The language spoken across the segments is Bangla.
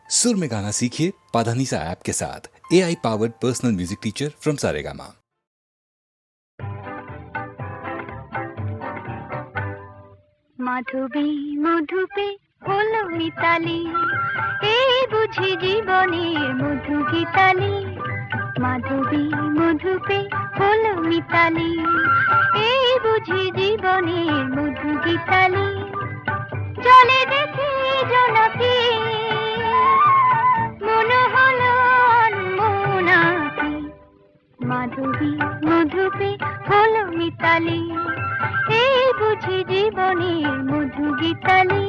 सुर में गाना सीखिए पाधानीसा ऐप के साथ। AI powered personal music teacher from Saregama. মাধবী মধুপে হলো মিতালি, এই বুঝি জীবনের মধু গীতালি। মাধবী মধুপে হলো মিতালি, এই বুঝি জীবনের মধু গীতালি। জলে দেখি জোনাকি, মনে হলো অনমনাকি। মাধবী মধুপে হলো মিতালি, এই বুঝি জীবনের মধু গীতালি।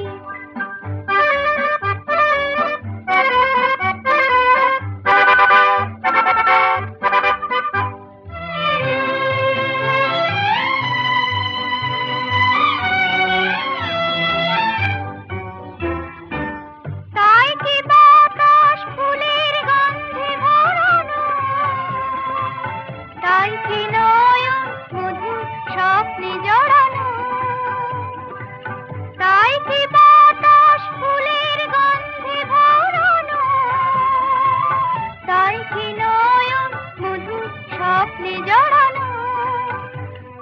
তাই কি বাতাস ফুলের গন্ধে ভরানো, তাই কি নয়ন মধুর স্বপ্নে জড়ানো। তাই কি বাতাস ফুলের গন্ধে ভরানো, তাই কি নয়ন মধুর স্বপ্নে জড়ানো।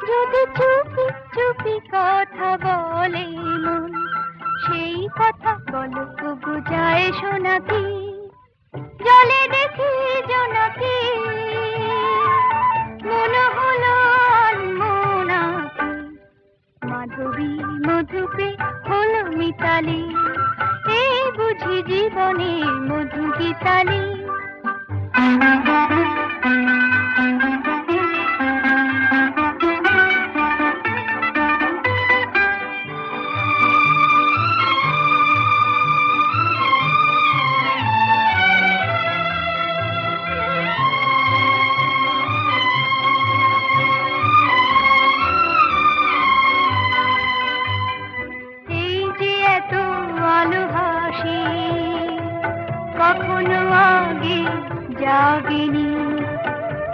যদি চুপি চুপি কথা বলে মন, সেই কথা বলো তবু যায় শোনাকি। জলে দেখি জোনাকি, মনে হলো অনমনাকি। মাধবী মধুপে হলো মিতালি, এই বুঝি জীবনের মধু গীতালি। কখনো আগে জাগেনি,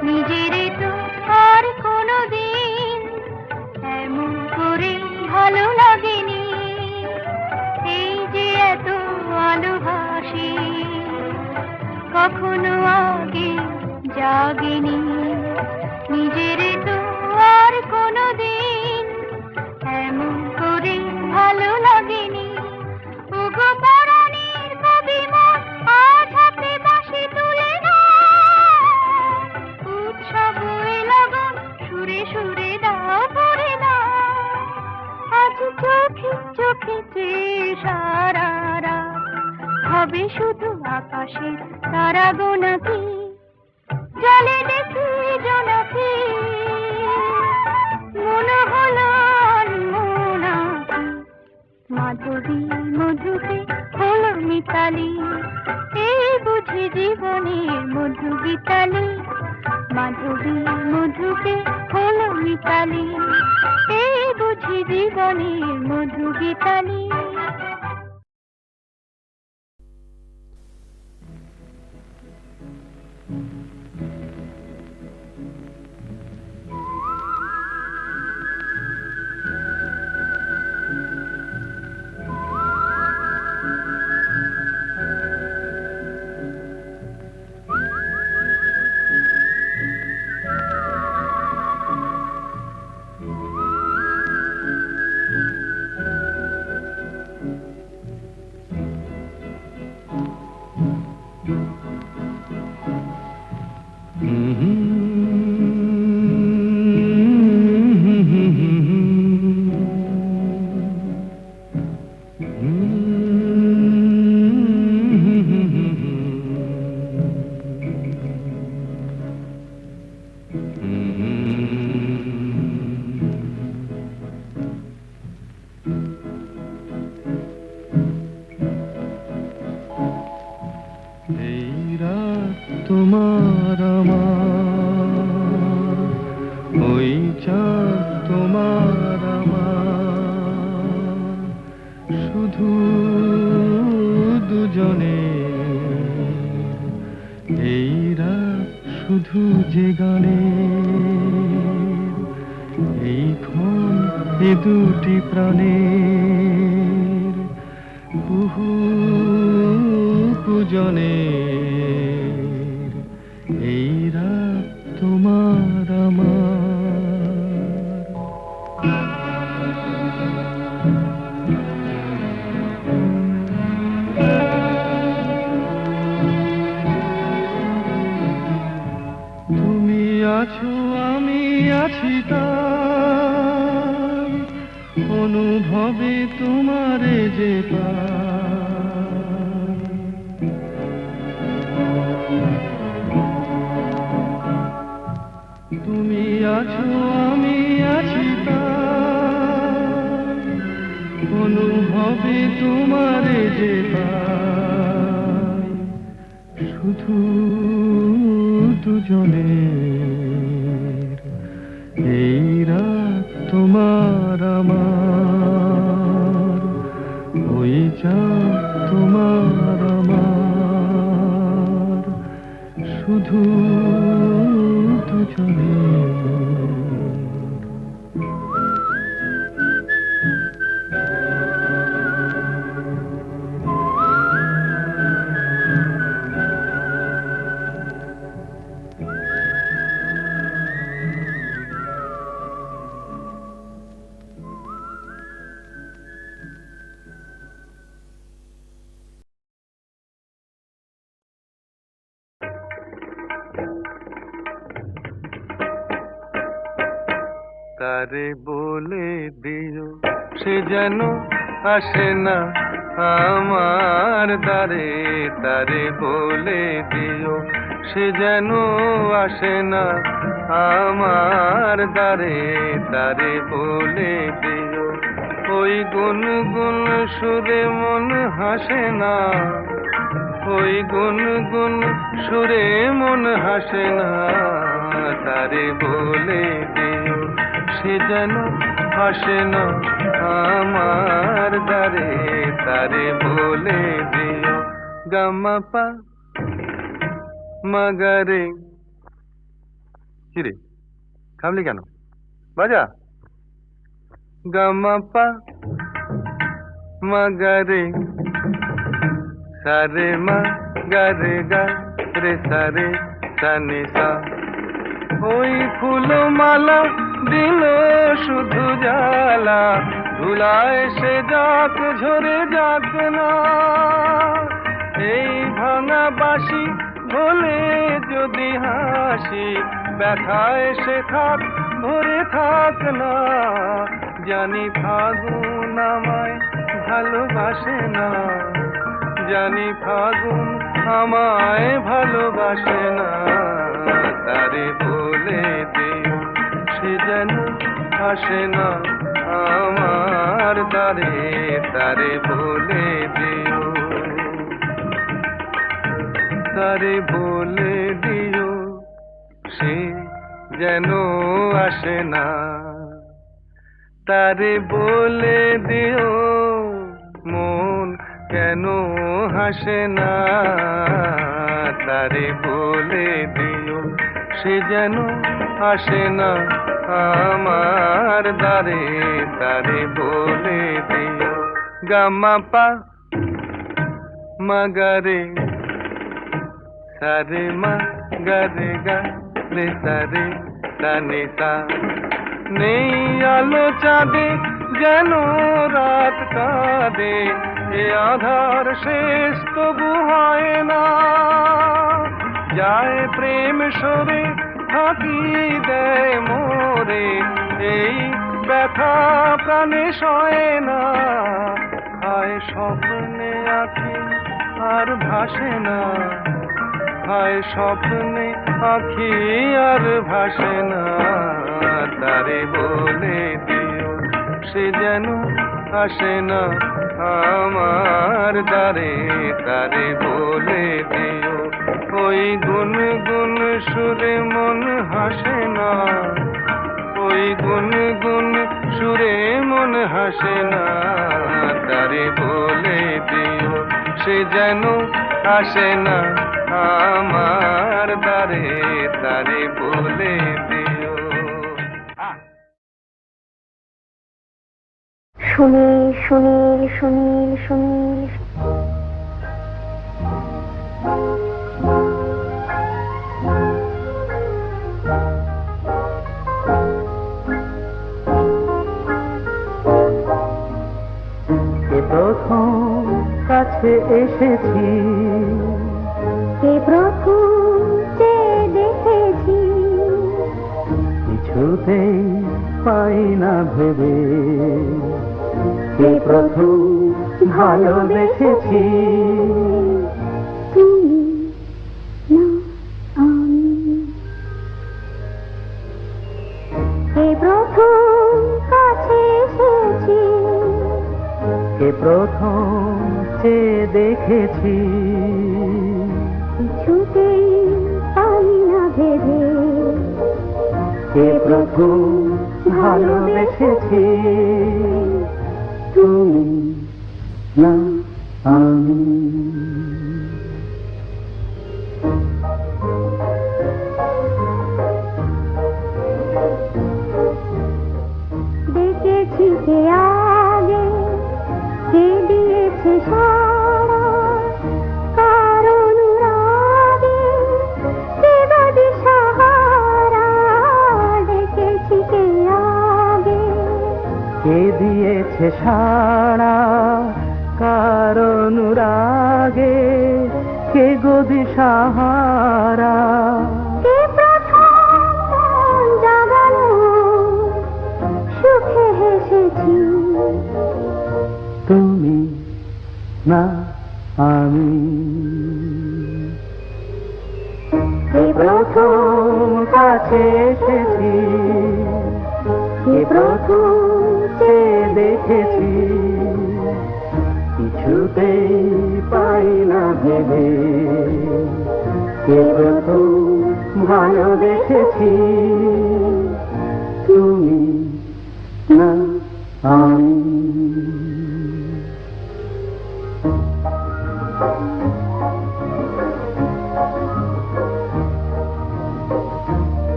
নিজের তো আর কোনো দিন এমন করে ভালো লাগেনি। এই যে এত ভালোবাসি, কখনো আগে জাগেনি, নিজের তো আর কোনো দিন এমন করে ভালো লাগেনি। ওগো পরাণের কবি মন, আজ হাতে বাঁশি তুলে না, উৎসব লগন সুরে সুরে দাও পড়ে না। আজ চোখে চোখে চেয়ে সারা রাত হবে শুধু আকাশের তারা গোনাকি। জলে দেখি জোনাকি, মনে হলো অনমনাকি। মাধবী মধুপে হলো মিতালি, এই বুঝি জীবনের মধু গীতালি। মাধবী মধুপে হলো মিতালি, এই বুঝি জীবনের মধু গীতালি। তোমার আমার, ওই চাঁদ তোমার আমার, শুধু দুজনে এই রাত শুধু যে গানে, এই ক্ষণ এ দুটি প্রাণের বহু দুজনের এই রাত তোমার আমার। তুমি আছো আমি আছি তাই অনুভবে তোমারে যে পাই। তুমি আছো আমি আছি তাই অনুভবে তোমারে যে পাই। শুধু দুজনের এই রাত তোমার আমার, ওই চাঁদ তোমার আমার, শুধু দুজনের। তারে বলে দিও সে যেন আসে না আমার দ্বারে। তারে বলে দিও সে যেন আসে না আমার দ্বারে। তারে বলে দিও ওই গুনগুন সুরে মন হাসে না। ওই গুনগুন সুরে মন হাসে না। তারে বলে দিও সে যেন আসে না আমার দ্বারে। তারে বলে দিও গামা পা মাগারে। কিরে থামলি কেন? বাজা গামা পা মাগারে সারে মা গারে গা রে সারে সানে সা। ওই ফুলমালা দিল শুধু জ্বালা, ধুলায় সে যাক ঝরে যাক না। এই ভাঙা বাঁশি ভোলে যদি হাসি, ব্যথায় সে থাক ভরে থাক না। জানি ফাগুন আমায় ভালোবাসে না। জানি ফাগুন আমায় ভালোবাসে না। তারে বলে দিও সে যেন আসে না আমার দ্বারে। তারে বলে দিও। তারে বলে দিও সে যেন আসে না। তারে বলে দিও মন কেন হাসে না। তারে বলে দিও সে যেন আসে না আমার দ্বারে। তারে বলে দিও গামা পা মাগারে সারে মা গারে গা রে সারে সানে সা। নেই আলো চাঁদে যেন রাত কাঁদে, এ আধার শেষ তবু হয় না। যায় প্রেম সরে ফাঁকি দেয় মোরে, এই ব্যথা প্রাণে সয় না। হায় স্বপ্নে আঁখি আর ভাসে না। হায় স্বপ্নে আঁখি আর ভাসে না। তারে বলে দিও সে যেন আসে না আমার দ্বারে। তারে বলে দিও ওই গুনগুন সুরে মন হাসে না। ওই গুনগুন সুরে মন হাসে না। তারে বলে দিও সে যেন আসে না আমার দ্বারে। তারে বলে দিও। সুনীল সুনীল সুনীল সুনীল বেসেছি, কে প্রথম চেয়ে দেখেছি, কিছুতেই পাই না ভেবে, কে প্রথম ভালোবেসেছি। তুমি না আমি। কে প্রথম কাছে এসেছি, কে প্রথম চেয়ে দেখেছি, কিছুতেই পাই না ভেবে, কে প্রথম ভালোবেসেছি। তুমি না আমি। দেখেছি কে আগে, কে দিয়েছে সাড়া, কার অনুরাগে, কে বা দিশাহারা। দেখেছি কে আগে, কে দিয়েছে সাড়া, কার অনুরাগে, কে গো দিশাহারা। কে প্রথম মন জাগালো, সুখে হেসেছি। তুমি না আমি। কে প্রথম কাছে এসেছি, কে প্রথম চেয়ে দেখেছি, কিছুতেই পাই না ভেবে, কে প্রথম ভালোবেসেছি। তুমি না আমি।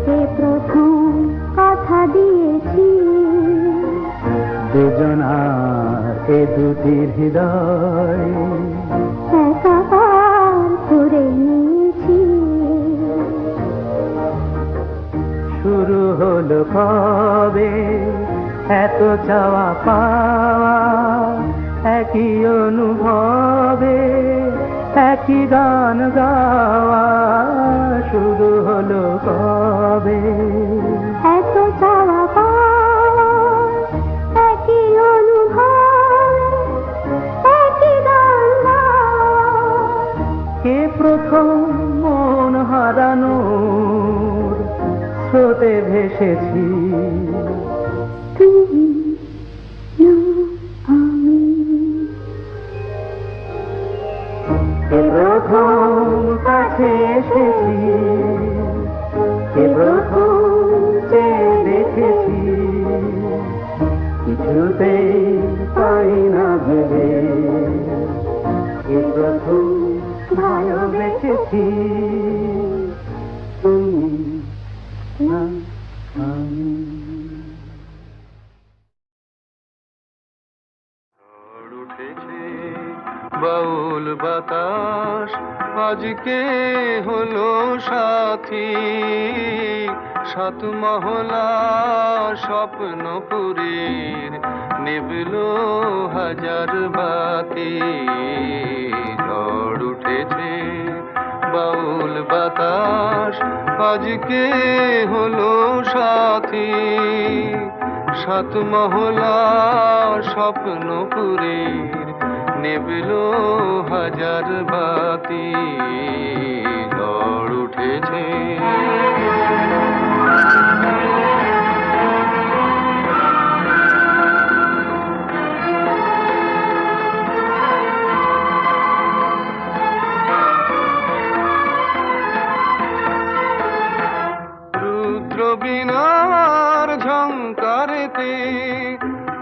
কে প্রথম কথা দিয়েছি, দুজনার এ দুটি হৃদয় একাকার করে নিয়েছি। শুরু হলো কবে এত চাওয়া পাওয়া, একই অনুভবে একই গান গাওয়া। শুরু হলো কবে এত চাওয়া পাওয়া, একই অনুভব, একই গান গাওয়া। কে প্রথম মন হারানোর স্রোতে ভেসেছি। তুমি না আমি। কে প্রথম কাছে এসেছি, কে প্রথম চেয়ে দেখেছি, কিছুতেই পাই না ভেবে, কে প্রথম ভালোবেসেছি। তুমি না আমি। ঝড় উঠেছে বাউল বাতাস, আজকে হলো সাথী, সাত মহলা স্বপ্নপুরীর নিবলো হাজার বাতি। ঝড় উঠেছে বাউল বাতাস, আজকে হলো সাথী, সাত মহলা স্বপ্নপুরীর নিবলো হাজার বাতি। ঝড় উঠেছে রুদ্র বীণার ঝংকারেতে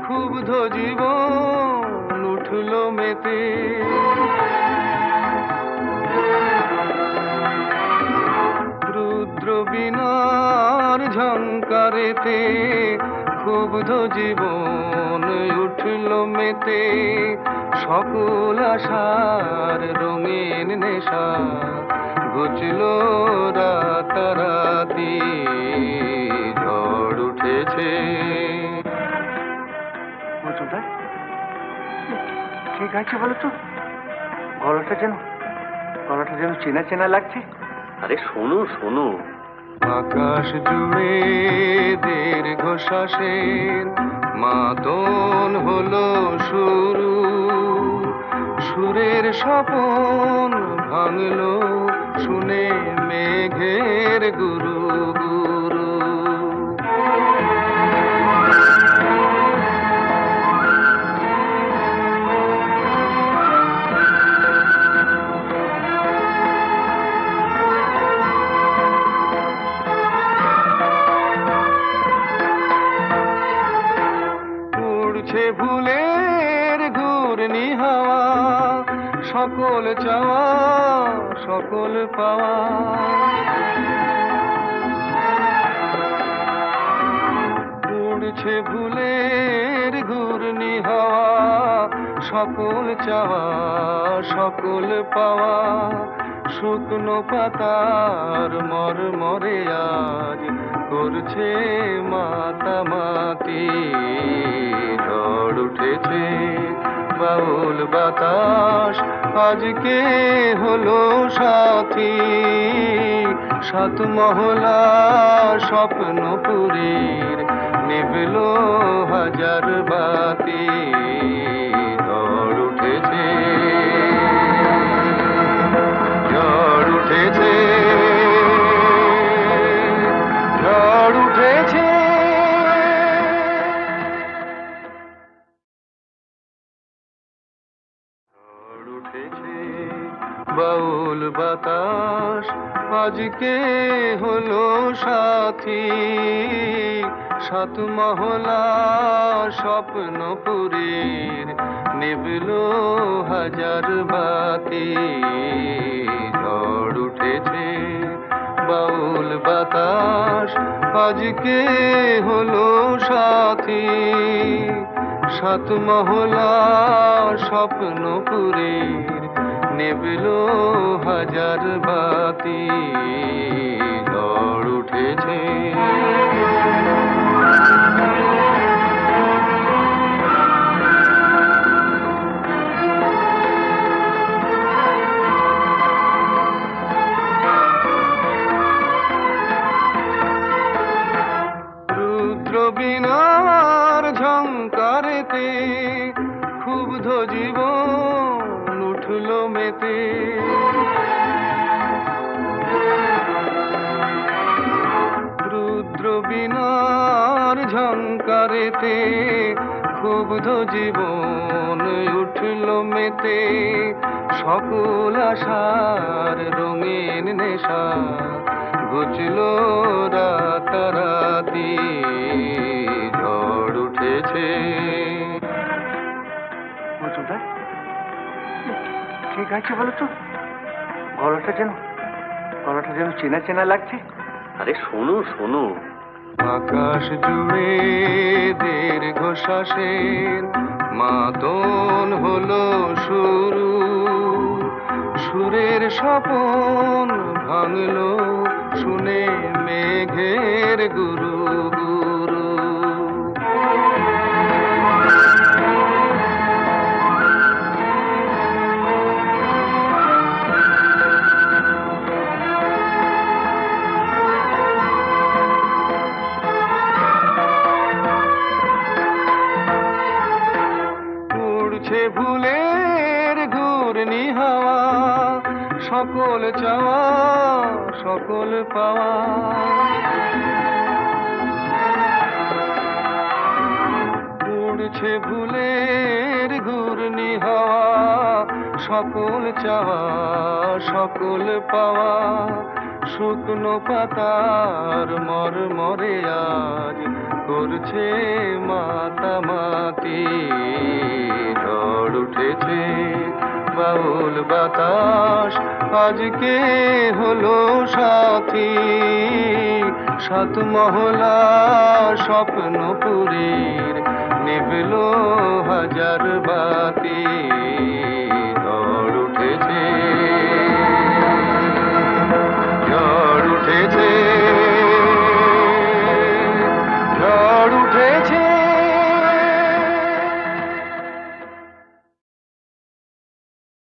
ক্ষুব্ধ জীবন উঠল মেতে। রুদ্র বীণার ঝংকারেতে ক্ষুব্ধ জীবন উঠল মেতে। সকল আশার রঙিন নেশা ঘুচল রাতারাতি। ঝড় উঠেছে। মজুমদার কে গাইছে বলো তো? গলাটা যেন চেনা চেনা লাগছে। আরে শোনো শোনো, আকাশ জুড়ে দীর্ঘশ্বাসের মাতন হলো শুরু, সুরের স্বপন ভাঙলো শুনে মেঘের গুরু গুরু। উড়ছে ভুলের ঘূর্ণি হাওয়া, সকল চাওয়া সকল পাওয়া। উড়ছে ভুলের ঘূর্ণি হাওয়া, সকল চাওয়া সকল পাওয়া। শুকনো পাতার মরমরে আজ করছে মাতামাতি। ঝড় উঠেছে বাউল বাতাস আজকে হলো সাথী। সাত মহলা স্বপ্নপুরীর নিভলো হাজার বাতি। ঝড় উঠেছে ঝড় উঠেছে ঝড় উঠেছে। ঝড় উঠেছে বাউল বাতাস আজকে হলো সাথী। সাত মহলা স্বপ্নপুরীর নিভলো হাজার বাতি। ঝড় উঠেছে বাউল বাতাস আজকে হলো সাথী। সাত মহলা স্বপ্নপুরীর নিভলো হাজার বাতি। ঝড় উঠেছে রুদ্র বীণার ঝংকারেতে ক্ষুব্ধ জীবন উঠল মেতে। রুদ্র বীণার ঝংকারেতে ক্ষুব্ধ জীবন উঠল মেতে। সকল আশার রঙিন নেশা ঘুচল রাতারাতি। ঝড় উঠেছে মজুমদার ঠিক আছে বলো তো, গলাটা যেন চেনা চেনা লাগছে। আরে শোনো শোনো, আকাশ জুড়ে দীর্ঘশ্বাসের মাতন হলো শুরু, সুরের স্বপন ভাঙলো শুনে মেঘের গুরু গুরু। উড়ছে ভুলের ঘূর্ণি হাওয়া, সকল চাওয়া সকল পাওয়া। উড়ছে ভুলের ঘূর্ণি হাওয়া, সকল চাওয়া সকল পাওয়া। শুকনো পাতার মরমরে আজ করছে মাতামাতি। ঝড় উঠেছে বাউল বাতাস আজকে হলো সাথী। সাত মহলা স্বপ্নপুরীর নিভলো হাজার বাতি।